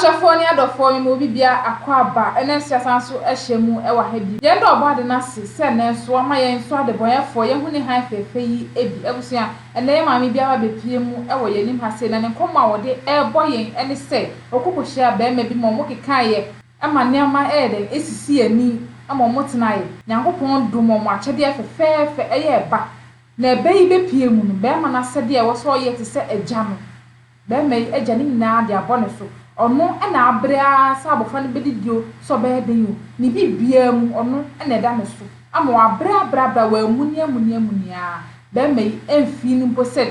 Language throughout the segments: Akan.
ahwefo ni adofo mi mo bibia akwaba ene siasanso ehyemu e wa ha bi ye ndo obo ade na se na so ama ye nso ade boyefo ye hu ni han fefe yi ebi ebusua ene ye maami bia wa bepie mu e wo ye nim ha se na ne nkoma wo de e boyen ene se okukuhia be ma bi mo keka ye ama ne ama e de esisi ani ama mo tena ye nyankopon dum mo akyede efefefe eye ba na ebe yi bepie mu no be ma na sede e wo so ye te se agya no be ma agya ni na de abone so ono na abrea sa abofa ne bedidio so be de yo ni bibia mu ono na da ne so ama abrea bra wa amunia be me emfi ni mpo se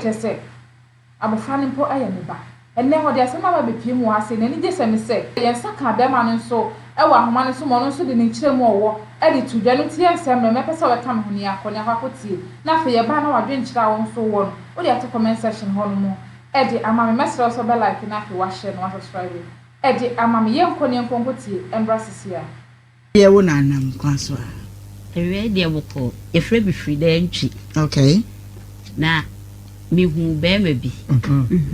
abofa ne mpo aye ne ba enne ho de asema ba bepie mu ase na ni je se me se ye saka be ma no so e wa homa no so mo no so de ne kire mu owo e de tudwa no tie se me pese we kam ho ni akoni akwakotie na fe ye ba na wadwe nkira wo so wo no o de ato comment section ho no mo Edi amami mesra so be like na fi wa share no subscribe. Edi amami ye nkoni nkonkotie embrasisia. Ye wo na nam kwaso a. Ewe de woko efre bi free da ntwi. Okay. Na mi hu be ma bi.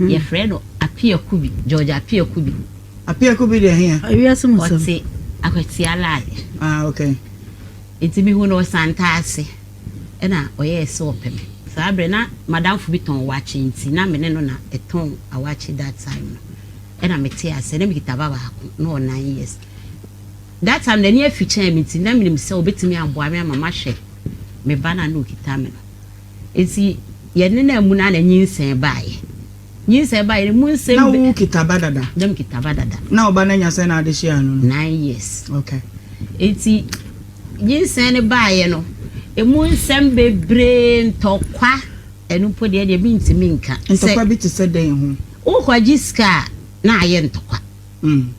Ye frɛ no Apia Kubi, George Apia Kubi. Apia Kubi de here. Awi asem so. Ote akwati ala. Ah, okay. Enti mi hu no santa ase. Na oye se opeme. Sabre na madam fu biton wachi nti na mene no na eton awachi that time no na meti ase na mikita baba no 9 years that time na near future me nti na minim se obetimi aboa me mama hwe me bana no kita me no enti ye ne na mu na nyinsen baaye mu nsem na wo kita badada dem kita badada na oba na nya se na ade hia no 9 years okay enti nyinsen ne baaye no emu nsem bebre ntokwa enu pode de bi ntimi nka ntokwa bi te se den ho o kwajiska na aye ntokwa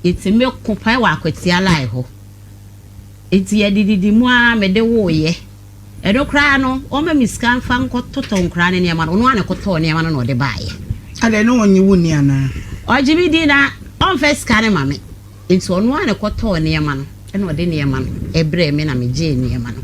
itime kopa wa akwati alai ho enti ye dididi mu a mede wo ye edo kra no o ma miska mfa nkototo nkra ne niam no ane koto niam no de baaye ade no onyi wu ni ana o jibi di na on first kan mame enti ono ane koto niam no ene o de niam no ebre me na me je niam no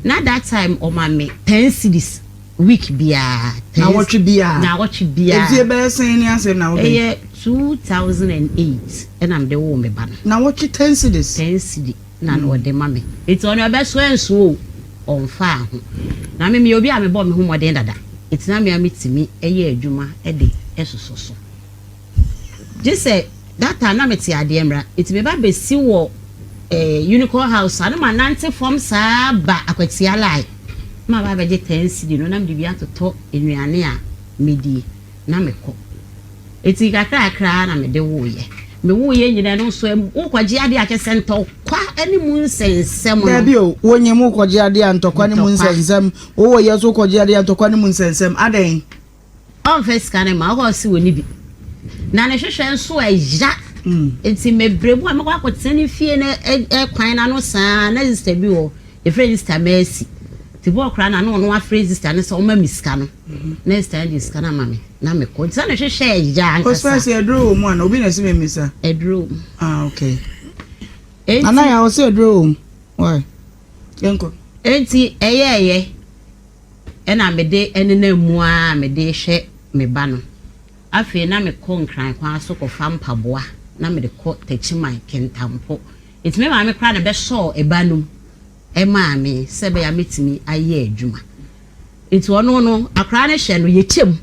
na that time o ma me 10 cedis week bia na watch bia enti be sen ni asem na wo be 2008 and I'm the woman ban na watch 10 cedis na no de mame enti ono be so enso on fa ho na me obi a me bo me ho modern dada enti na me amitimi eye adwuma e de esososo just say that time na me ti ade emra enti me ba be si wo unicorn house anu ma nante form sa ba akwati alai ma ba be je 10 cedi no na me bia toto enuane a medi na me ko eti kakra na me de wo ye nyina no so wo kwaji ade a kese ntɔ kwa ani mu nsensem no dabi o wonye mu kwaji ade a ntɔkwa ni mu nsensem wo ye so kwaji ade a ntɔkwa ni mu nsensem aden on first kan ma ho si woni bi na ne hwehwɛ nso aja eti mebrebu a me kwa kotene fie na kwan na no saa na sister bi wo e friend sister Mercy ti bo kra na no wa friend sister ne so ma miska no na sister di ska na mame na me ko ti na hwehwɛ aja anka sa so edro mu ana obi na si memisa edro okay ana ya o se edro why yanko enti eye ena me de enena mu a me de hwɛ me ba no afi na me ko nkran kwa so ko fa mpaboa na me de ko tachiman kentampo enti me ma me kra na be so e ba num e ma me se be ya metimi aye adwuma enti ono no akra ne hwɛ no yetem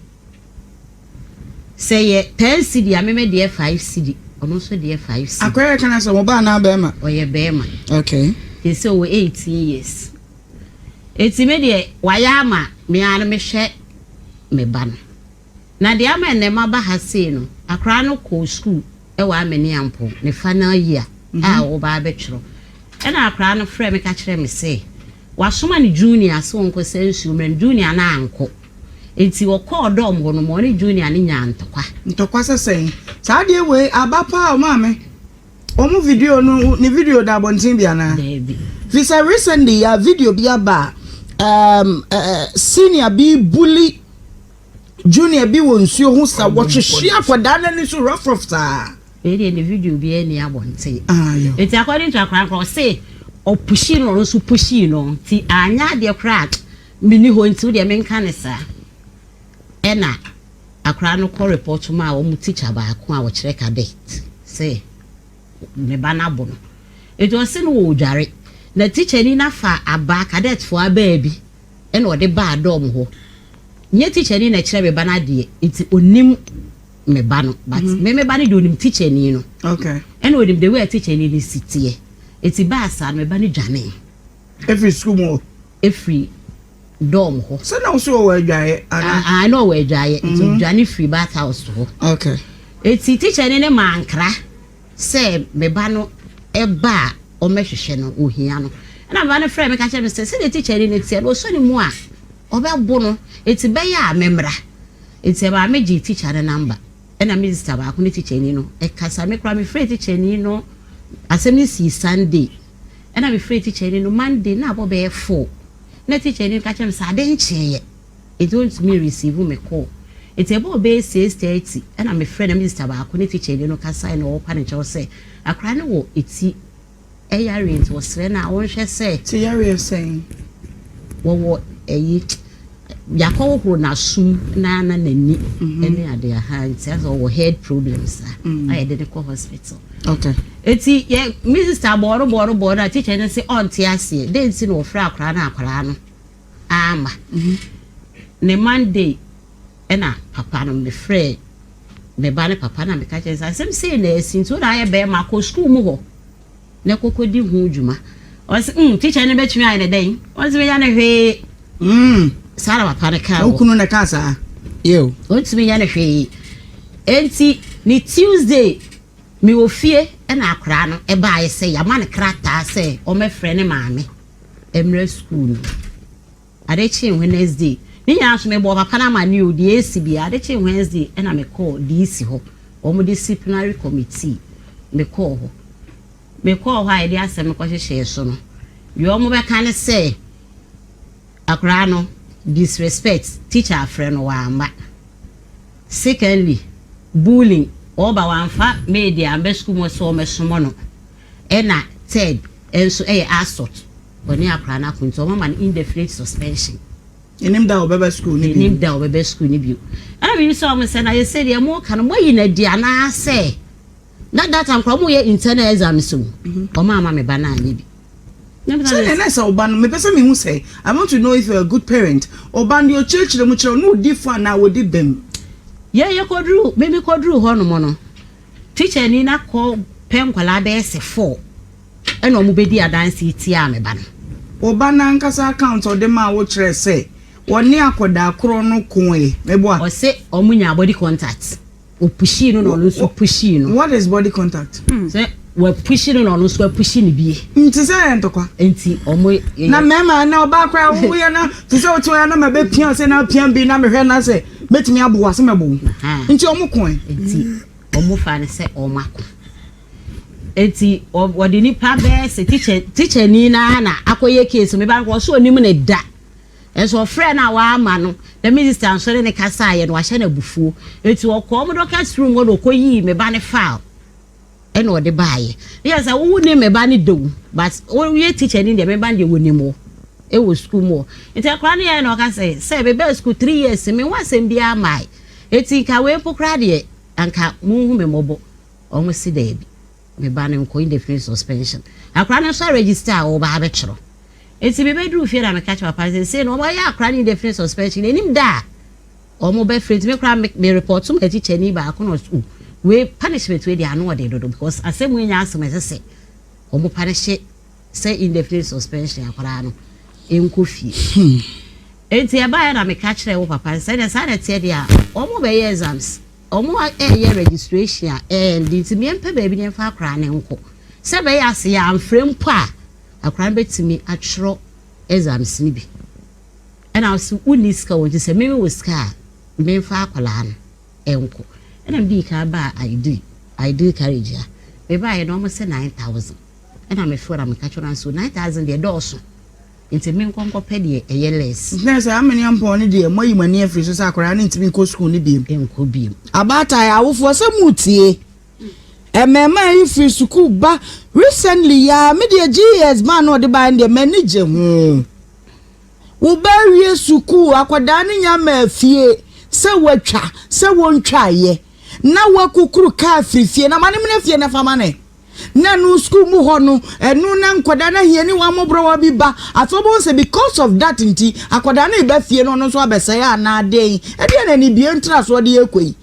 say 10 cedi ameme de 5 cedi ono so de 5 cedi akwere kana so mo ba na be ma oye be ma okay they say we 18 years eti me de waya ma me an me hwe me ba no na de ama ne ma ba ha sei no akra no ko school e wa amene ampo ne final year a wo ba betwro e na akra no frɛ me ka kyerɛ me say wasoma ne junior so onko sensu me junior na anko enti wo call dom ho no mo ne junior ne nya ntokwa sesen sa de we abapa o ma me o mu video no ni video da bontin bia na visa recently ya video bia ba senior bi bully junior bi won nsuo ho sa wo hwehwe akoda na ni so rough sa e de video bi e ni abontin yo enti according to akran say o pushi no so pushi no ti anya de crack mini ho nti de menka ne sa ena akra no call report ma o mu teacher ba ko a wo kire cadet say me ba na bo no it was no wo dware na teacher ni na fa aba cadet for ababi e na ode ba adom ho nye teacher ni na kire me ba na de it onim me ba no but me ba ni de onim teacher ni no okay e na onim the way teacher ni sitie it ba asa me ba ni dwane every school mo every dom ho so now so we dwaye I know we dwaye it dwane free bath house ho okay it's teacher ni mankra say me ba no e ba o mehwehwe no ohia no na ba ne frɛ me ka kyerɛ me sɛ the teacher ni tie no so ni mu a obɛbo no eti be ya memra eti ba meji teacher ne number na me sister ba ko ne teacher ni no e kasa me kra me frɛ teacher ni no asem ni si Sunday na me frɛ teacher ni no Monday na abo be 4 na teacher ni ka kyerɛ me sɛ ade nkyeye it don't me receive me call eti ebo be 6:30 na me frɛ na me sister ba ko ne teacher ni no kasa na wo pa ne kyerɛ sɛ akra ne wo eti Ayarent was na won hwe say ti yare saying wo eyi yakọ horo na sum na nani ene ade ha it says wo head problems I did go hospital okay eti ye Mrs. Boro teacher na say on ti ase dey nti no ofra akra no ama ne Monday ena papa no me frɛ me ba ne papa na me ka kyerɛ say say na esinto na ye be ma ko school mu ho na kokodi hu djuma o se teacher ne betumi ayi ne den o se me ya ne hwe sara papa ne ka o kunu ne ka sa yo o se me ya ne hwe enti ni Tuesday mi ofie e na akra no e ba ayi se ya ma ne krata se o me frɛ ne maame emre school ade chi Wednesday ni ya so me bo papa na ma ni o di ACB ade chi Wednesday e na me call DC ho o mo disciplinary committee me call ho me call ha ide asem ko hwehwe so no yo mo be kan say akra no disrespect teacher friend no wa amba secondly bullying oba wanfa media ambe school mo so me somo no na third enso assault oni akra na kunto mama indefinite suspension enim da obebe school ni bi ana bi so mo say na ye say de mo kan mo yi na dia na say that time from we internal exam so o mama me ba na anya bi so na say oban me pese me hu say I want to know if you're a good parent oban your church le mu kire no di fa na wo di bem ye kodru me kodru ho no mo no teacher ni na ko pen kwala be se 4 e no mu be di adanse ti a me ba no oban na nkasa account o de ma wo kire say woni akoda akro no kun e me bo o se o munya body contact o pushi no so pushi no what is body contact say we pushi no so pushi ni bi nti say entokwa enti omo na mema na oba kwa wo ye na ti say otu ya na ma be pian say na pian bi na me hwe na say betimi abo ase mebo nti omo kun enti omo fa ne say omo akọ enti o de ni pa be say teacher ni na akoye case me ba ko so onim ne da enso friend na wa ama no the minister answer ne kasa ye no ahye na bufuo eti okọ mo doctor's room wo koyi me ba ne file e no de baaye yes I wo ne me ba ne do but wo ye teacher ni de me ba de wo ni mo e wo school mo eti akra ne ye no ka say be be school 3 years me wa sem bia mai eti ka we pokra de anka mu hu me mobo o mo si da bi me ba ne ko indefinite suspension akra ne so register wo ba be chiro eti be bedru fie na me catch papa say no ya akra ni definite suspension enim da o mo be friend me kra me report to my teacher ni ba ko no we punishment we dey anu dey do because asem we nya asem say o mo punish say indefinite suspension akra no enko fie eti e ba ya na me catch re wo papa say the side tie dia o mo be exams o mo ye registration and iti me empa ba bi ne fa akra ne nko say be ya se ya amfrem pa akra betimi atwro exams ni bi and I was uniska won say me we ska me fa akwala no enko and am di ka ba ID carriage ya me ba ye no mo say 9,000 and am for am ka twro so 9,000 de do nti me nkonko pe de eye less na say amani ampo ne de moyi mani afri so sa akra ne ntimi ko school ni bi enko bi abata ya awofo se mutie emema ifri school ba recently ya me de GS man no de ba de manage hu wo ba wie school akoda ne nya ma afie se watwa se wontwa ye na wakukuru ka afri fie na mane me fie na fama ne na no school mu ho no enu na nkoda na hie ni wa mobro wa bi ba afobo say because of that nti akoda na iba fie no so abesa ya na den e de na ni bie ntra so de ekoi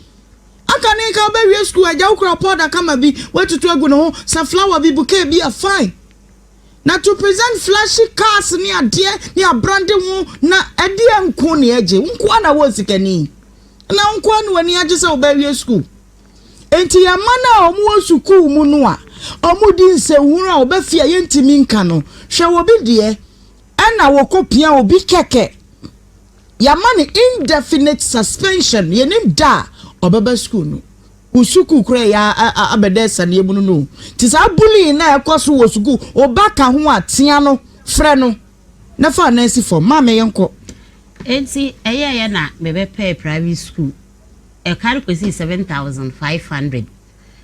aka ni ka ba wie school aja ukra powder kama bi wetutu egu no sa flower bi bouquet bi a fine na to present flashy cars ni ade ni branding ho na ade enko ni eje nko na wo sikani na nko na wani age se oba wie school enti ya mana omu school mu no a omu di nse wura oba fia ye ntimi nka no hwe wo bi de na wo kopia obi keke ya mani indefinite suspension ye nim da obaba school no usuku kure ya abedesa ne mu no ti sa bully na ekoso wo suku obaka ho atia no frɛ no na fa na si for mama yenko enti eye na bebe pay private school e carry kwesi 7500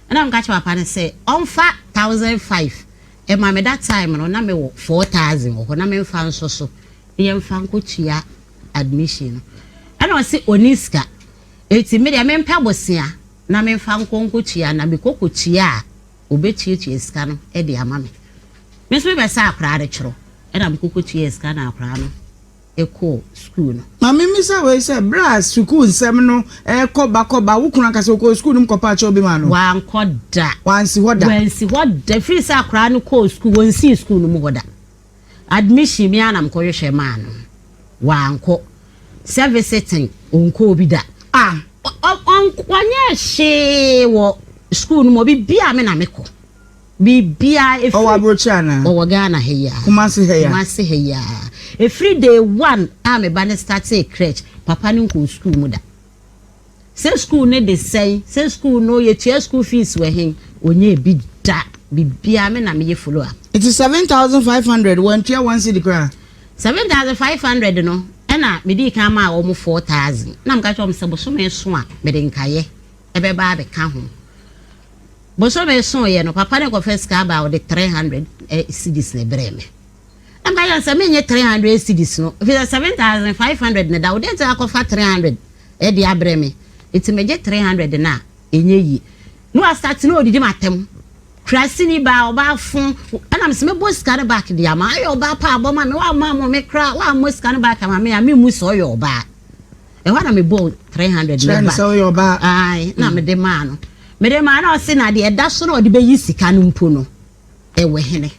and am catch papa ne say on fa 1005 e mama that time no na me 4000 ho na me fa nso so ye mfa nkotua admission and I say oniska eti me de me mpa bosia na me mfa nkotua na me kokotua obetie ska no e de ama me me so be sa akra de chiro e na me kokotua ska na akra no eko school no mama mi say we say brass school nsem no e koba wukuna ka say ko school no mkopa cha obi ma no wan koda wansi hoda free sa akra no ko school wonsi school no mu hoda admission mi ana mkoyo hwe ma no wanko service setting onko obi da wanya she wo school no mo bibia me na meko bibia o wa brochana o wa Ghana heya kumasi heya every day one am ba ne start say crèche papa ni nko school mu da say school ne dey say school no ye tia school fees we hin onye bi da bibia me na me ye follow up it is 7500 when tia one city kra 7500 no na me di kan ma o mu 4000 na mka chom se boso me so a me de nkaye e be ba be ka ho boso me so ye no papa ne ko first ka ba o de 300 cedis ne breme na mka ya se me nye 300 cedis no if 7500 ne da o de ta ko fa 300 e di abreme it me je 300 na enye yi no a start no odidi matem krasini ba oba fun ana mse me bo scan back dia ma ayo ba pa abo ma me wa ma mo me kra wa mo scan back ma me ya me mu so yo ba e wa na me bo 300 na ba so yo ba ai na me de ma no o se na de da so na o de be yi sika no mpo no e we hene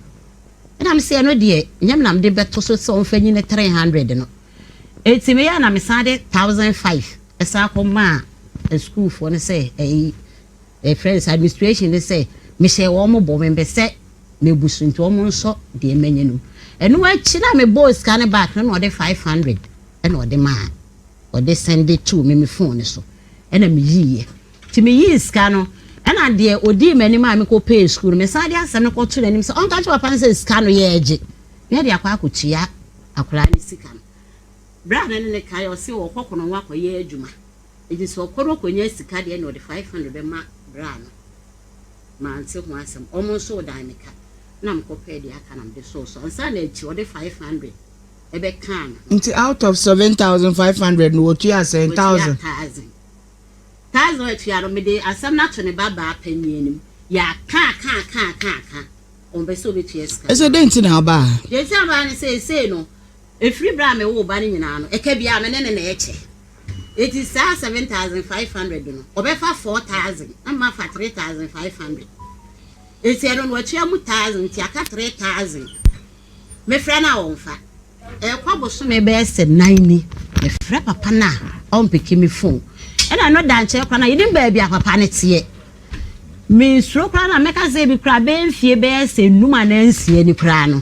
na me se no de nyam na me de beto so so mfa nyi ne 300 no eti me ya na me sa de 1005 e sa ko ma school for ne say e friends administration they say me say wo mo bo me be se me busu nti wo mo nso de menye no enu achi na me bo scan back no o de 500 e no de ma o de send it to me phone so e na me yiye ti me yi scan no e na de odi mani ma me ko pay school me sa de asem no ko to nanim so on ka cho papa say scan no ye eje me de akwa akotua akura ni sika no bra na ne kai o se wo kokono wa koye adwuma eji so okoro konya sika de no de 500 be ma bra no manse ho asem omo so daimeka na mkopɛ de aka na mde so ansa na echi ode 500 ebe kan into out of 7500 no what you are saying 1000 echi aro me de asem na to ne baba apanienim ya ka on be so be tieska ese dent na ba je se aba ne se no efri bra me wo ba ne nyina no eka bia me ne eche it is 7500 no obefa 4000 amma fa 3500 it's I don't watch you 1000 ti aka 3000 me fra na wonfa kwabo so me be se 9 me fra papa na on peki me phone and I no dan che kwa na yidin ba bia papa ne tie me suro kwa na meka se bi kra be mfie be se numa na nsie ni kra no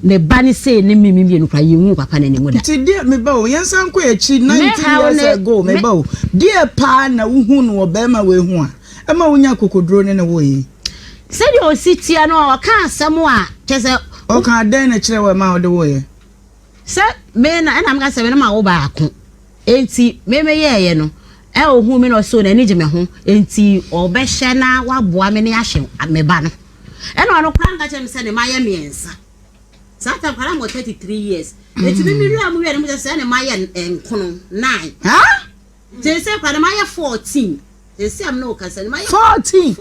ne bani say ne mimi no kwa yiwu papa na nimu da ti dia me ba o yensan ko echi 19 years ago me ba o dia pa na wuhu no obema we hu a e ma wonya kokodro ne wo yi se di o sitia no o ka asem a kese o ka den na kire we ma o de wo yi se me na na mga se me na ma wo ba ako enti me ye no e o hu me no so na ni je me ho enti o be hye na wa boa me ne ahye me ba no e no kwa nka che me se ne ma ye miensa Sata para mo 33 years. Eti mi ru amu wi ne mo se ne ma ye enkono 9. Ha? Je se para ma ye 14. they say I'm no concern. 14.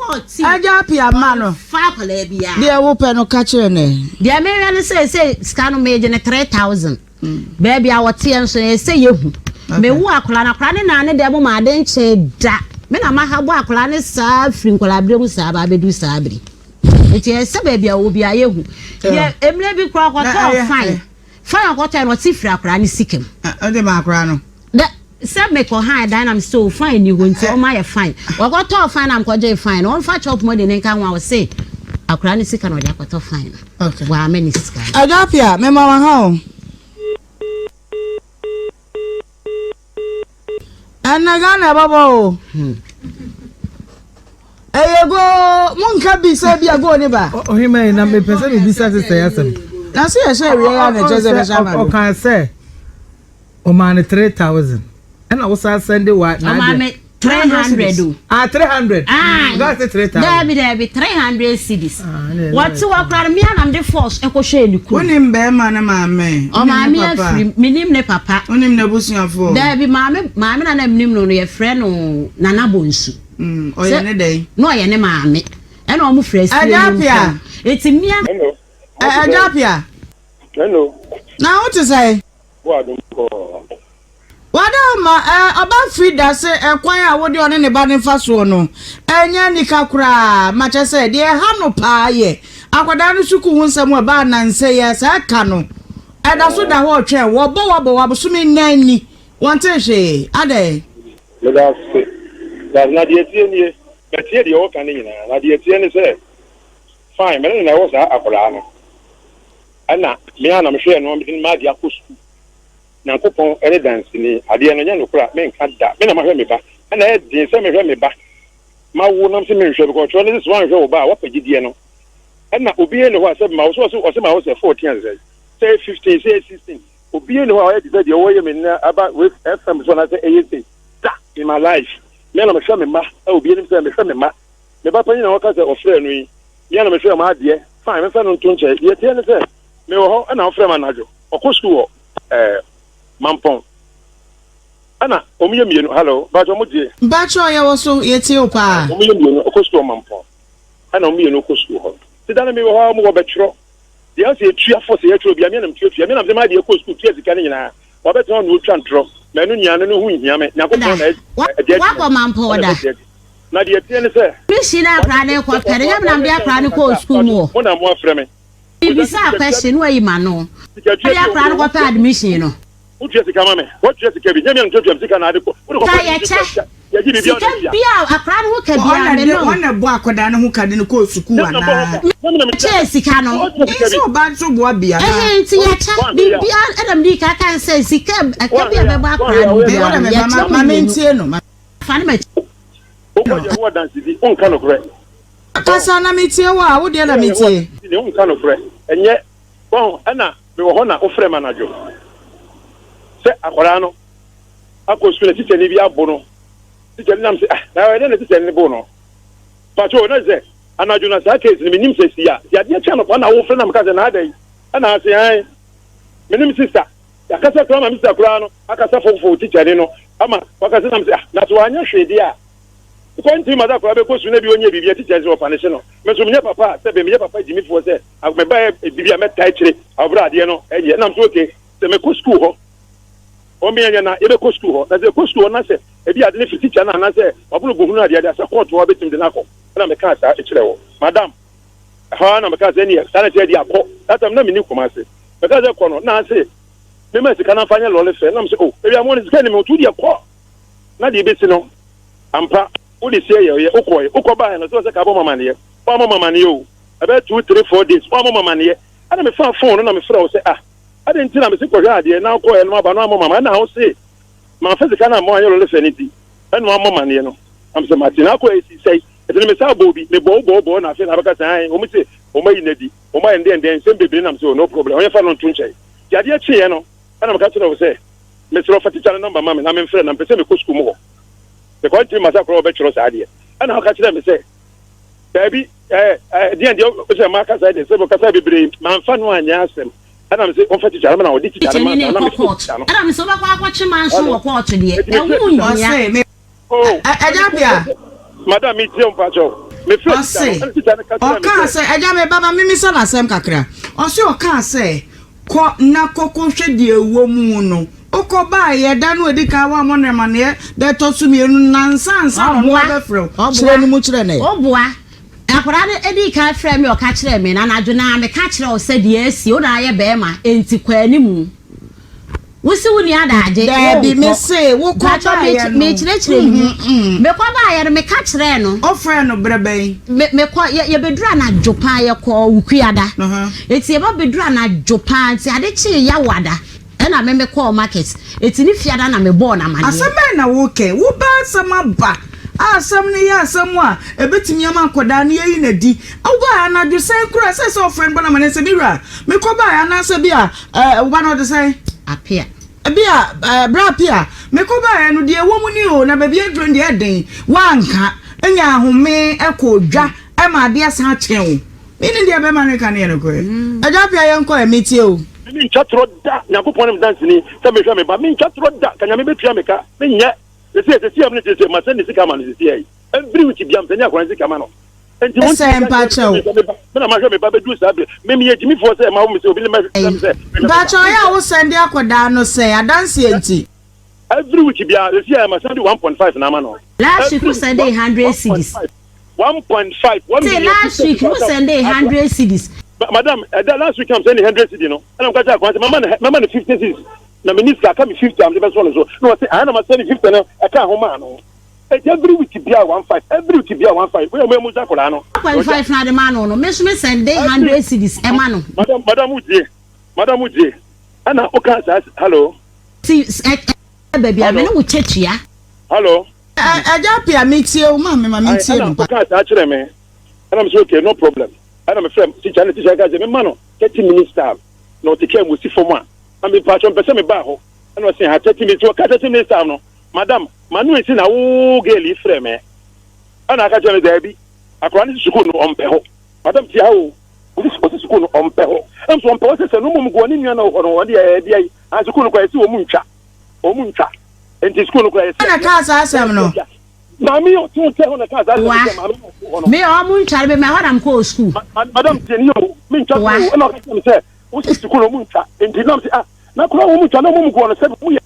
Aja pia mano. Fa kwala bia. Dia wo pe no ka kire ne. Dia me wan say scan meje ne 3000. Baby a wote enso say yehu. Me wo akola na kola ne na ne de bo ma de nche da. Me na ma ha bo akola ne sa firi nkola bre mu sa ba bedu sa abri. Eti ese baby a wo bia yehu. Dia emle bi kro akota fine. Fine akota no ti firi akola ne sikem. Ode ma akola no. Seb me ko high dynam so fine you want to my fine. We got to fine am ko je fine. On fa chop more than nkan wa say. Akura ni sika no dia ko to fine. Okay. Wa many sika. Agapia me mama ha. Anaga na babo. Eyego munka bi se bia go ni ba. O hima na me pese me bisa se yasem. Na se ye share ya na jeze be shama. O kan say o man 3000. And I was sending what? Mama 300 do. 300. That's 3000. There be 300 cedis. What to akra me am the force e ko hwe ni ku. Wonim be ma na maame. O maame afri minim ne papa. Wonim na busuafo. There be maame na na minim no ye frɛ no Nana Bonsu. O ye ne dey. No ye ne maame. E na o mu frɛ si. Agapia. Eti me am. Hello. Agapia. Hello. Na what to say? What do you Wadama oba frida se kwan a wodi one ne ba ne fa so no enya nika kura ma che se de ha no pa ye akwada no suku hu nsam ba na nse ye sa ka no eda so da ho twe wo bo wa so me nanni wonte hwe ade that's not the tie but tie de o kan ni na the tie ni se fine me na wo sa akwada no ana me ana me hwe no me ma dia ko school na kopon evidence ni ade no nya no kura me nka da me na ma hwe me ba na e din se me hwe me ba ma wo nam se me hwe because tro this one hwe wo ba wa pagidie no na obi e no ho asem ma wo so ma wo se 14 say 15 say 16 obi e no ho e de wo ye me na aba with FM so na say e da in my life me na me hwe me ma obi e no se me hwe me ma me ba panyi na wo ka se ofre no yi me na me hwe ma ade fine me fa no ntonche ye tie ne se me wo ho na ofre ma najo okosu Mampong. Ana, omiye mienu, hello, bacho muje. Bacho ya woso yeti opa. Omiye mienu, okosto mampong. Ana omiye no okosto ho. Sidana mi wo mo betro. Di anse etua force ye tro bia me na mtua me na me ma de okosto tua sika ne nyina. Wa betro no twa ntro. Manu nya no hu hia me. Nyakopon na e. Wa ko mampong da. Na de tie ne se. Bishi na akra ne ko pere nyam na mbia akra ne ko school mo. Mo na mo afre me. Bisa question wa yi ma no. Ya akra ne ko pa admission no. Utia sika mame. What you sika bi? Nyame ntotua sika na ade ko. Ka ye cha. Ya ji bibia na bia akra no ka bia me no. Wona bo akoda no hu ka de no ko suku ana. Che sika no. Iso ba so bo bia na. Nti ya cha bibia adam di ka kan say sika ka bia be bo akra no. Be wona me mama mentie no. Fa ne ma. O ko je wo dance di on kan okre. Kasa na metie wa wo de na metie. Ni on kan okre. Enye bon ana me wo ho na ofre manager. Se akwara no akosule tite ni bi abono tite ni nam se na we na tite ni bo no pato na ze anaju na sa case ni minim se sia ya de cha no na wo fre na mka se na adai ana se ai minim sister ya kasa kra ma mr kra no akasa fofo tite ni no ama wakase nam se na so anya hwede a ko nti ma da kra be kosu na bi onye bibia tite ze opanese no me so menye papa se be menye papa jimi fo se me ba bibia me tai kire abra ade no eye nam so okay se me ko school ho omianya na ebe ko school ho na ze ko school na se ebi ade ne teacher na na se obulu gohunu ade ade asa court ho betim de na ko na me ka sa ekire wo madam ha na me ka se ni sana je di akọ atam na me ni kuma se me ka ze ko no na se me ma sika na fanya lole fe na me se oh ebi amoni sika ni me otu di akọ na de ebe si no ampa wo de se ye ukọ ba na so se ka bo mama ne ye bo mama ne ye o ebe 2 3 4 days bo mama ne ye ana me fa phone na me fra wo se ade ntina me se ko hwa ade na ko ye no aba no mama na ho se ma fezika na mo anyelo le feniti enu mama ne no am se matina ko esi sei etene me sa bobi me bo na fe na baka san o mi se o mai nedi o mai ndenden se bebe na me se no problem onye fa no tunche ya de chi ye no ana me ka tiro se me sro fati chana number mama na me mfre na mpese me ko school mo se ko nti masa ko be chiro sa ade ana ka tiro me se baby de o se ma ka sa de se bo ka sa bebre ma mfa no anya asem ana me se on fati chana na o di chi chana na me ana me so ba kwa chi man so wo court de e wu nya Oh. Ejapia. Madam, me tell Pacho. Me feel say. Oka say eja me baba me misa na sem kakra. Osi oka say ko na kokko hwe de ewo mu no. Okoba ye da no edika wa mo ne mane de tosu mienu nansansa no be frɛ. Kire no mu kire ne. Oboa. Akwara ne edika frɛ me oka kire me na anadwo na me ka kire o se de asi o na ye be ma enti kwani mu. Wusi wuni adaje da bi me say wo ko ba ye me kire me ko ba ye me ka kire no o frɛ no breben me ko ye bedura na jopa ye ko wukuada eti ye ba bedura na jopa nti ade chi ya wada na me ko market eti ni fiada na me bo na mane asem na wo ke wo ba sama ba asem ne ya asem a ebetimi ama koda na yi na di wo ba na do say kura say so friend ba na mane se biwa me ko ba ya na se bia wo ba na do say apia bia bra pia me ko ba ya no de wo mu ni o na ba bia dro de den wanka enya ahome ekodwa e ma de asa kyen me ni de be ma ne kan ye no ko aja pia ye nko e metie o min chatro da nyakopon em dance ni se me hwa me ba min chatro da kanya me betua me ka me nye se am ne se ma se ni sika ma ni se ai every week biam se ni akwan sika ma no enti won se empa chew me na ma hwa me ba bedu sa be me me yetimi fo se ma wo me se obi le me se ba cho ya wo sende akoda no se adanse enti every week bia se am send 1.5 na ma no last week we send 100 cedis 1.5 1 million last week we send 100 cedis madam last week I'm sending 100 cedi no and I'm catch akwan mama na 50 cedis na minister ka me 50 am the best one so no say I na ma send 50 no e ka ho ma no every week bia 1.5 every week bia 1.5 we mo za kola no 1.5 na the man no me so me send 100 cedis e ma no madam uje ana o ka sa hello see baby am no chechia hello aja pia metie o ma metie no pa ka sa kire me and I'm so okay no problem ana me frem teacher ga je me ma no 30 minutes time no te ke mo si fo mo a me pa chon pese me ba ho ana o se ha 30 minutes o ka 30 minutes time no madam manu esi na wo geli frem e ana ka je me da bi akwa ni sukuu no ompe ho madam ti ha o odi sukuu no ompe ho em so ompe ho se no mum go ni nua na ho no de e dia a sukuu no kwa esi o mu ntwa enti sukuu no kwa esi ana ka sa asem no mami o tun te ho na ka za me o mu ntwa be me ho na mko school madam teni o me ntwa o na ka se o si sukuu no mu ntwa enti na me na kura o mu ntwa na mu go no se mu ye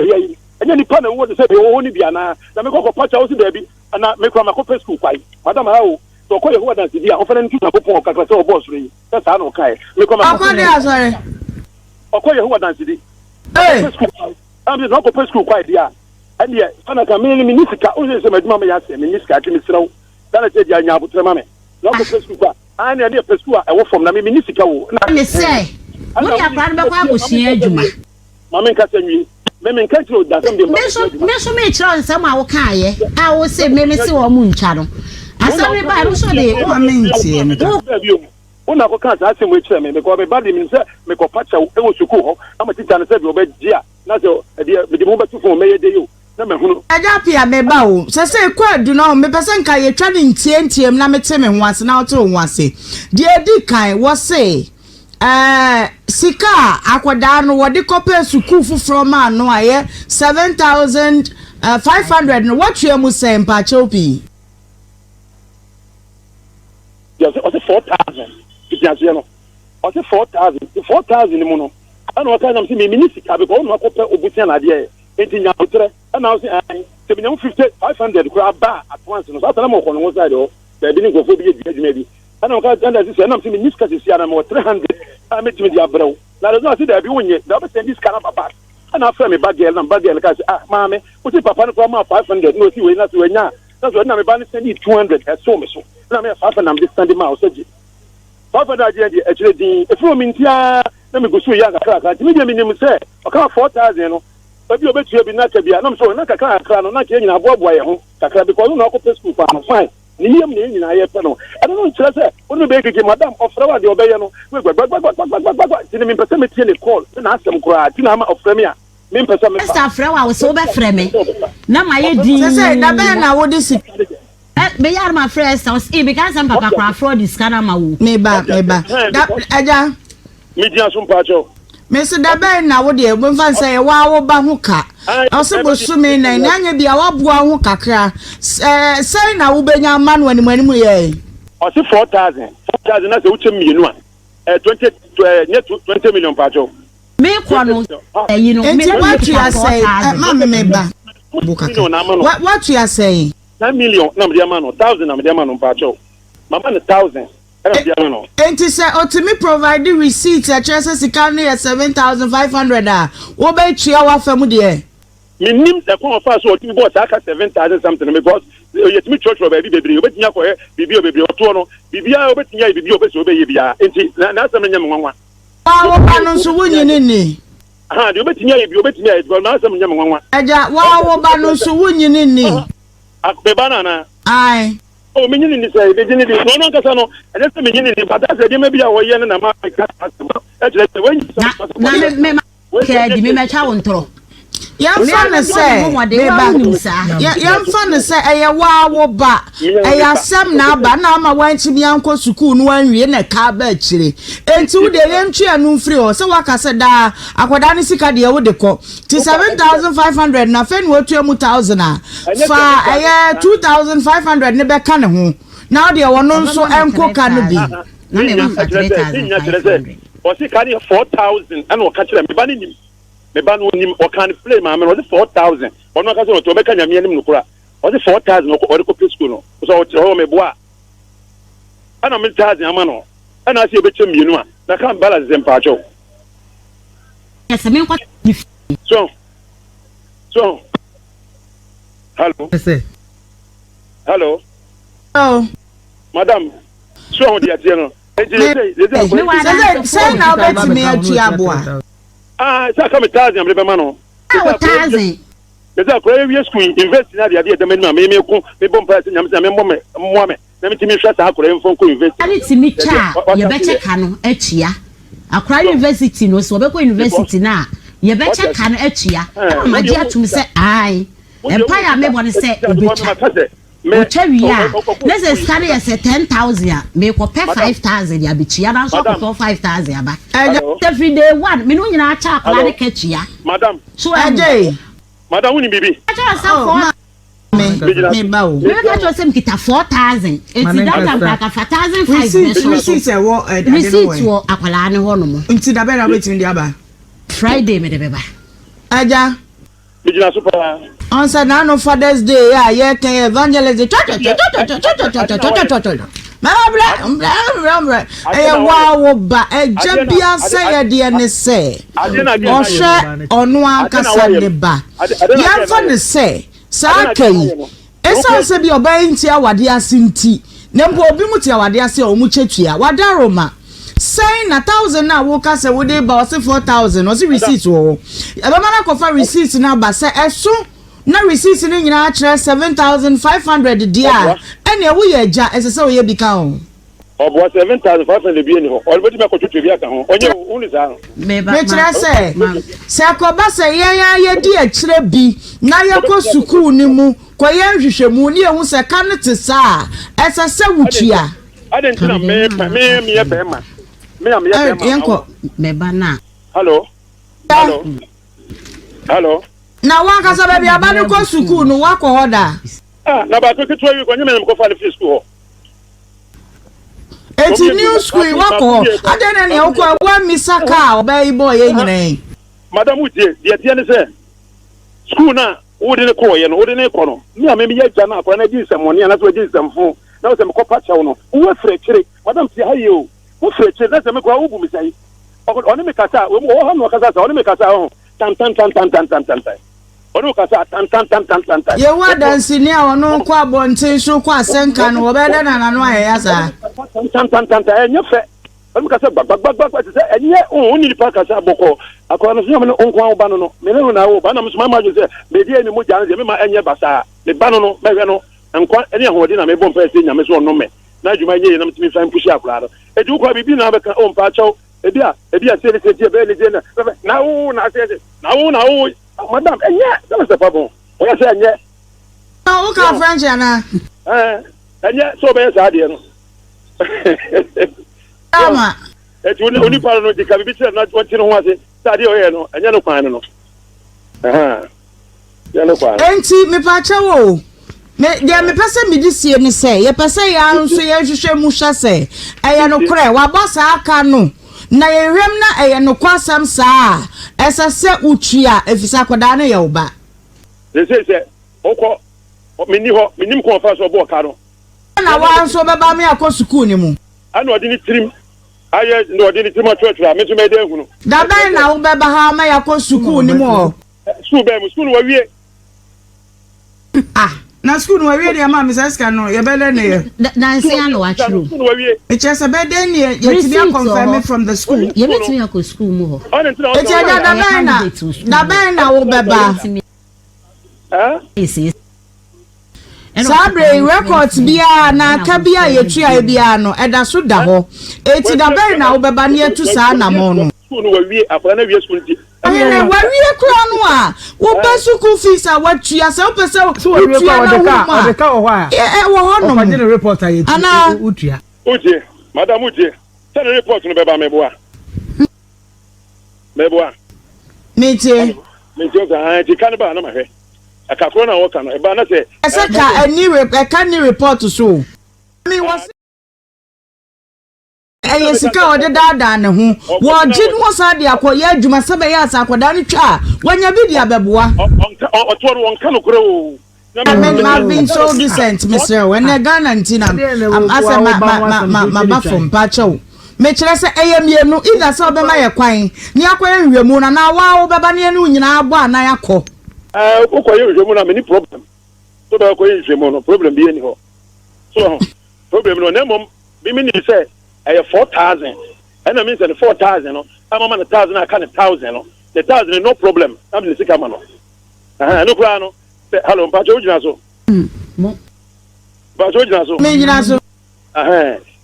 enya ni pa na wo de se be wo ni bia na me ko pacha o si da bi na me kura makope school kwai madam ha o to ko ye ho dance dia o fa na ntu na popon kakra se o boss re se sa na o kai me ko makope akode asore o ko ye ho dance di am bi no ko school kwai dia and yeah ana ka me ni nisika o se maduma me ya se me nisika ti me sraw dana te dia nya abutre ma me no ko school kwa ani ade school a wo form na me nisika wo na me say mo ya plan be kwa abusia adwuma ma me nka sanwi me nka tiro da sam de me so me tiro nsam a wo kaaye a wo se me se wo mu ntwa no asam me ba so de o ma me ntie no una ko kan sa asem we kire me ko be ba de me se me ko pacha e wo sukuu ho na ma tita na se bi obagia na se de mo ba tu fo me ye de yo na me hunu aja pia me ba o se ko adu no me pese nka ye twa ne ntiem na me te me ho ase na o to ho ase de edi kan wo se sika akwada no wode kope sukuu fufuro ma no aye 7500 no watwe mu se mpa chopi yes o se 4000 kiasi no o se 4000 mu no ana o ka na me minisika be ko no akope obutia na de enti nya otre ana o se se bi nya 500 ko aba at once no so na mo ko no side o da bi ni ko fo bi edwuma bi ana o ka anda se na me minisika se sia na mo 300 a me timi di abrau na rezo ase da bi wonye da be send this kana papa ana afra me bagel na bagel ka se maame o ti papa no ko ma 500 no ti we na se wenya na so na me ba ni send 200 e so me so na me 500 na me send ma o se ji 500 aje di e chire din e fu mi ntia na me go so ya kakra ti me je mi nim se o ka 4000 no ba bi obetua bi na ka bia na me so na kakra no na ke nyina boaboa ye ho kakra bi ko no ko school pa no fine ni yem ni nyina ye pe no ana no nkyere se onu be gege madam ofra wa de obeye no we gbagba ti ni me pese me tie le call na asem kura ti na ma ofra me a me pese me Mr. Afra wa so be frɛ me na ma ye din se da be na wo de si be yar ma friends house e be kan sam papa kra fraud is kana ma wo me ba da aja me dia so mpacho me se da be na wo de mo fan se wa wo ba ho ka ɔsɛ bosome na nya bia waboa ho kakra say na wo benya ma no animu ye ɔsɛ 4000 na sɛ wuche mienu a 20 million pacho me kwa no you know me what you are saying me ba what you are saying 9 million na me ma no 1000 na me ma no pacho mama no 1000 enti say otimi provide receipt a chese sika no 7500 a wo be tua wa fam de minim the con of us otimi boss aka 7000 something because yetimi church for baby bebre obetinya ko bibi bebre oto no bibia obetinya bibi obesi obeye bia enti na asem nyam nwanwa wa ba no so wunyini ni aha de obetinya bibi obetinya because na asem nyam nwanwa aja wa ba no so wunyini ni akbeba na ai o menyini ni say de ni no kasa no ene se menyini ni bata se de mabia wo ye na ma ka ejele se wenyi na me ke di me cha wontro yamfa ne say yamfa ne say eye wa wo ba eye asem na aba na ama wanchimi anko sukuu no wanwie na ka ba akire enti wo de yentwe anu free ho se waka se da akoda ne sika de wo de ko ti 7500 na fe ni wotu mu 1000 a fa eye 2500 ne be ka ne ho na de wono nso enko ka no bi na me ba fa 3500 o si ka ni 4000 ana o ka kire me ba ni nim me ba no nim o kan play ma me no 4000 ono ka so to me ka nyame anim no kura o 4000 o ko preschool no so o tire ho me boa ana me 1000 ama no ana asi ebe chem mienu a na kan balance them pa cho yes me kwa so hello hello oh madam so on dia tie no say na obeti me atu aboa sa ka me 1000 am be ma no 1000 Eza ko area school invest na dia dem na me ko me bom price nyam se me mo me na me timi hwa sa akora mfon ko invest ani timi cha ye be cheka no achia akora university no so be ko university na ye be cheka no achia ma dia tum se ai empire me bone se obecha me chawia na se study as 10000 me ko pay 5000 ya bichia na so ko 5000 aba every day one me no nyina cha akora ne kachia madam so ajay madam woni bibi acha sa for me bawo me ka cho sem kita 4000 eti that am ka 4500 receipt wo receipt wo akwala ne ho no mo nti da be na wetin dia ba Friday me de beba aja bijina super on sa na no Father's Day ya ye kan evangelist Mama wow ba eja bia say de ne say o hwe onu akasa ne ba ya fa ne say sa kai esa se bi oba nti awade asinti ne mbo obi muti awade ase o mu chetua wadaroma say na 1000 na wo ka se wo de ba o se 4000 o se receipt wo e ba mana ko fa receipt na ba se eso na receipt ni nyina kire 7500 dia ene wo ye ja ese wo ye bika ho obo 7500 bi eni ho o beti me ko tutu bi aka ho onye uni za me kire se akoba se ye di a kire bi na ye ko sukuu ni mu ko ye hwehwemu ni ehun se ka ne te sa ese se wutua adentina me ye be ma me am ye be ma yenko me ba na hello na wa ka sa be abani ko sukuu no wa ko hoda na ba ko kitwa wi ko nyeme ko fa le school eti new school wako adena ne okwa wa misaka obai boy nyina madam utie dia ne se school na wodi ne ko ye no wodi ne ko no mi am me ya ja na akwa na ji semoni na so ji semfo na so me ko pa chawo no wo fre kire madam ti haye o wo fre kire na se me ko wo bu mi sai oni me kasa wo ha no kasa sa oni me kasa ho tan onu kasa tan ye wa dansi ni awonu kwa bontin so kwa senka no obeda na no ayaya sa tan enye fe onu kasa gbagba se enye oni pa kasa boko akwa no so me onko ba no me ne na wo ba na so ma se me die ni mo jan se me ma enye basa me ba no me hwe no enko ene ho di na me bom pa se nyame so no me na adwuma nye na mtimi fan pushi akura do edu kwa bibi na be ka o mpa chaw ebia se be le je na wo na se na wo madam enye that is the problem o ya say enye o ka French na enye so be say ade no ama oni pa no di ka bibi se na wonti no ho ase say ade o ye no enye no kwan no enti me pa chewo me dia me pese me di sie ni se ye pese ya nso ye hwehwe mu hwa se eye no kore wa boss aka no na ye hwem na eye no kwasam saa ese se utua efisa koda na ye oba se oko meni ho menim ko fa so bo ka no na wa nso beba me akọ school ni mu ana odi ni trim aye no odi ni trim atwa me to me de hu no da ben na wo beba ha ma yakọ school ni mu school be mu school wa wie na school no wie de ma me seska no ye bele ne ye na nsia no achiro school wa wie e chese be de ne ye ti be confirm from the school ye betimi akọ school mu ho e che da ben na wo beba Sabre records bia na ka bia ye tua bia no eda so da ho eti da beri na wo beba ne etu saa na mo no school no wa wie afra na wie school ti ayene wa wie kura no a wo ba school fees a watua se wo pese wo tua o de ka wo ha wo ho no o ma report aye ana utua oje madam oje se the report no beba meboa mete ga ti kan ba na ma hwe akakro na wo ka no e ba na se ese ka any report so me was eye sika ode dada ne ho wo gid mo sa de akoye adwuma se be ya sa akoda ne twa wanya bi dia beboa o to won ka no kro o I've been so decent Mr. when Ghana ntina am asa ma ba from pacho me kire se eye mienu either se obema ye kwan ni akwa nhwemu na wa wo beba ne nu nyina abo ana yakọ ukoye nhwemu na many problem so ba koye nhwemu no problem bi eni ho so problem no nemom bi mi ni se 4,000 and I mean 4,000 no ama na 1,000 aka na 1,000 no the 1,000 no problem am ni sika ma no no kura no hello mpacho ujina so mo mpacho ujina so me jina so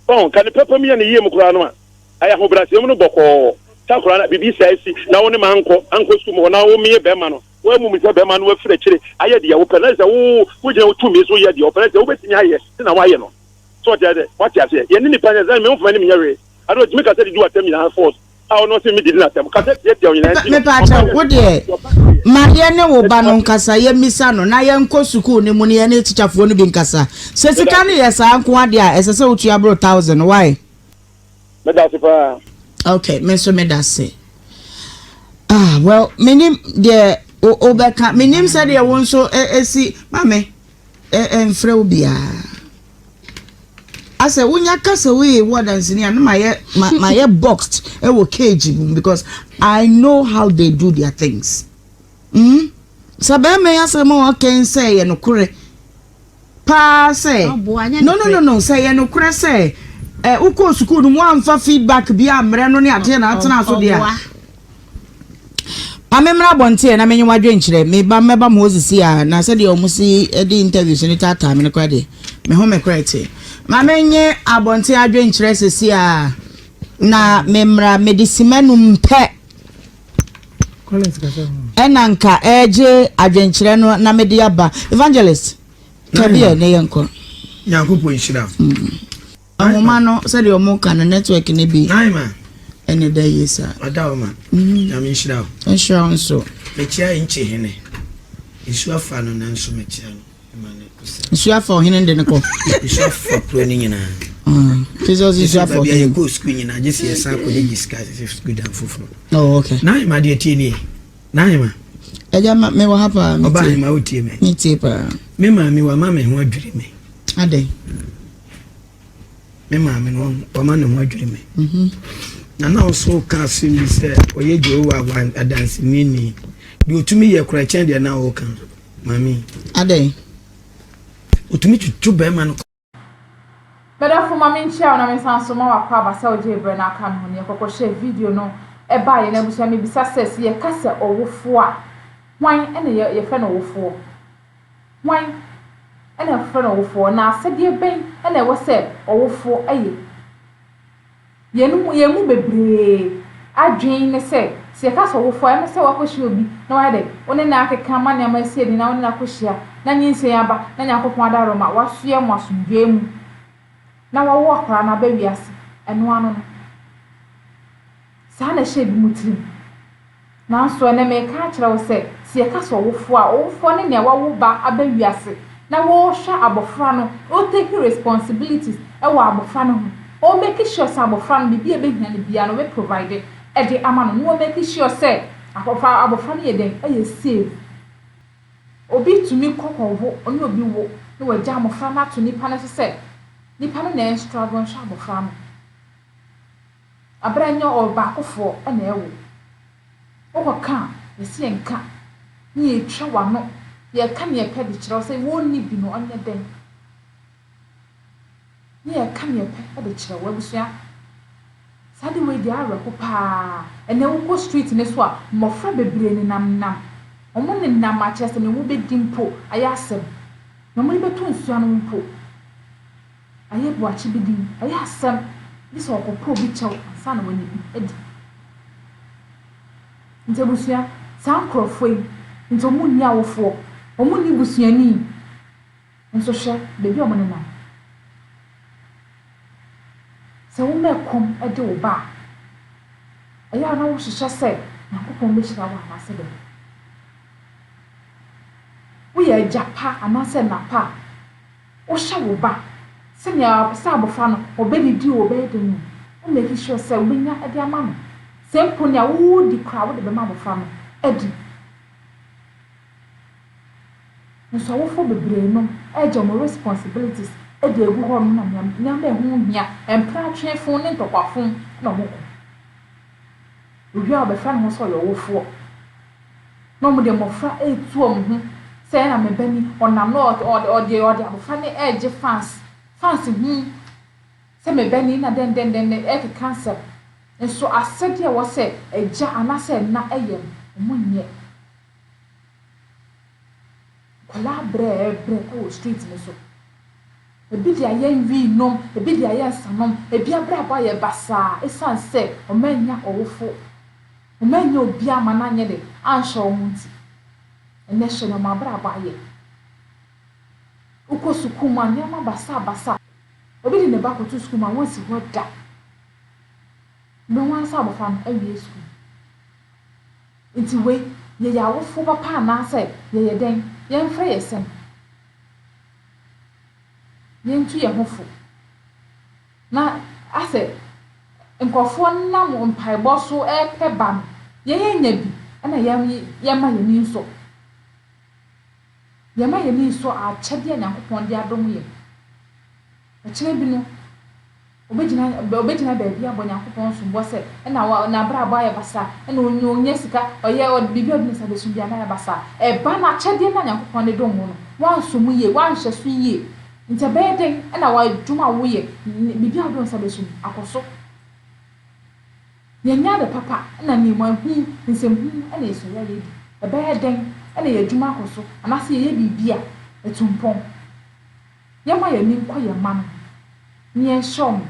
bon kan papa mi na yiem kura no a aya ho brasem no boko ta kura na bibi sai si na woni ma anko su mo na wo mi be ma no wo mu mi se be ma no afire kire aye de wo pele se wo jina wo tu mi so ye de wo pele se wo betimi aye na wa ye no so de what you say ye ni pa ne zan me mfuma ni mi yare ado mi ka se di atem na force a no se mi di na atem ka se ye de o nyina me pa cha wo de ma ye ne wo ba no nkasa ye misa no na ye nko school ni mu ne ye ne tichafo no bi nkasa se sika ne ye sa nko ade a ese se utu abro 1,000 why me da se pa okay me so me da se well minim de obeka minim se de won so esi mame enfre obia ase wunya kasa we wardens ni an my boxed e wo cage because I know how they do their things sabe me ase mo ken say ye no kure pa say no say ye no kure say uko school no amfa feedback bi amre no ne ade na atena so dia amemra bonte na menye wadwe nkyere me ba meba Moses ya na se de omusi edi interviews ni tata me ne kwade me ho me kwete ma menye abonte adwe nkyere sesi a na memra medisimenu mpe enanka eje adwe nkyere no na medi aba evangelist kabie ne yenko Yakubu inshira ahoma no se de omuka na network ne bi naima ene da yesa adawma ya me inshira insurance so me chia inche hene isu afa no na nso me chia no emane isu afa hene de ne ko isu afa pro ni nyina Jesus isu afa ya ye go school nyina je se yesa ko de discuss if good and fufuro oh okay naima de tie ni naima eja me wa hapa oba ma otie me mi tie pa me ma mi wa ma me ho adwiri me ade me ma me no wa ma ne ho adwiri me na na so ka sim se oye je o wa adansi ni bi otumi ye kura chen de na o kan mami ade otumi tutu be ma no Beda fu mami nchia na mesanso ma wakwa basa oje bre na aka no ne kokko share video no e ba ye na busa me bisa ses ye kase owofo a wan ene ye fe na owofo wan ene fe na owofo na asede ben ene wo se owofo aye ye mu bebre adwen ne se kase owofo e me se wakohye obi na wa de one na akeka ma ne ma sie ni na one na kohyia na nyinse yaba na nyakopon adaro ma wasoe mo asundwe mu na wawo akra na ba wiase eno ano no sa na hye bi mutrim na so na me ka kire wo se se ye ka so wofo a wofo ne ne wawo ba abawiase na wo hwa abofra no o take responsibilities e wo abofra no ho o make sure say abofra no bibia be hia ne bia no we provide e de ama no wo make sure say abofra no ye den e ye save obi tumi kokowo oni obi wo na wagya amofra na to nipa no se nipa no na struggle hwa abofra no abranyo oba akofo e na ewo okoka yesi enka ni etwa wano ye ka ne pe de kire say wonni bi no onye den ni ye ka ne pe de kire wa busua sade we di areko pa ene wo street ne so a mofra bebre ni nam omo ne nam a chese ne wo be dimpo ayasem no mo be to nsua no mpo aye bo achi bi dim ayasem bi so okopro bi chew ansa na wani bi edi nte busua sankrofo yi nte omo ni awofo omo ni busuani nso hwe bebi omo ne nam se wo mekom ede wo ba aya na wo hwehwe se na kokon be hira wo anase de wo ye japa anase na pa wo hwe wo ba se ne sa abofa no obedidi obede no wo make sure se wo benya ede ama no se mpo ne wo di kra wo de be ma abofa no edi nso wo fo bebre no eje mo responsibilities edi egu ho no na nyam be hu hia empra twe fon ne ntokwa na mo ko obi a be fa no so yo wo fo no mo de mo fra etu om hu se na me bani onam no ode abofa ne eje fans hu se me bani na den e cancer nso asede wo se eja anase na eyem mo nye kola bre o street ne so ebi dia yen wi nom ebi dia yen sanom ebi abra ba ye basa esan se o manya owofo o manya obi amana nye de ansho omunti ene hye no mabra ba ye uko sukuma nyama basa obi di ne ba ko to sukuma won si ho da no wan sa bofa no awie sukuma nti we ye ya wofo papa na se ye den yen fra ye sen yentu ye hofo na ase nkofo nam mpaebo so peba ye nya bi na yema yemi nso a chede nyankopon de adom ye a chede bi no obegina baabi abo nyankopon so bo se na bra abo ya basa na onye sika oye bibi odine sa besu bia na ya basa ba na chede na nyankopon de dom no wan so mu ye wan hye so ye nti beden na wa dwuma wo ye bibi adon sa besu akoso yenya de papa na ni mo hu nsem hu na eso ya ye beden na ye dwuma akoso anase ye bibia etumpon yema ye ni nkɔ ye man ni enshom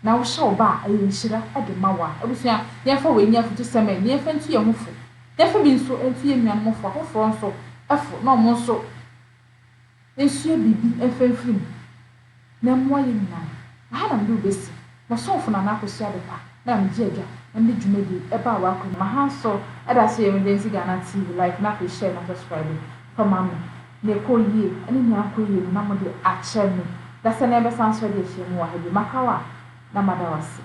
na wo hye oba aye nhira de mawa abusua ye fa we nya futu seme ni fa ntu ye hufo ye fa bi nso entu ye nuan mofo afoforo nso afo na mo nso ensu bibi efenfim na mo ye nyina ha na mdu besi na sofo na akosi ade pa na mji adwa na mdi dwumedi eba wa ko ma ha so ada so emergency Ghana TV like na ko share na subscribe from am ne ko yie ani nya ko yie na mo de a share me da se na be san so de share mu wa ha bi makawa na madawasi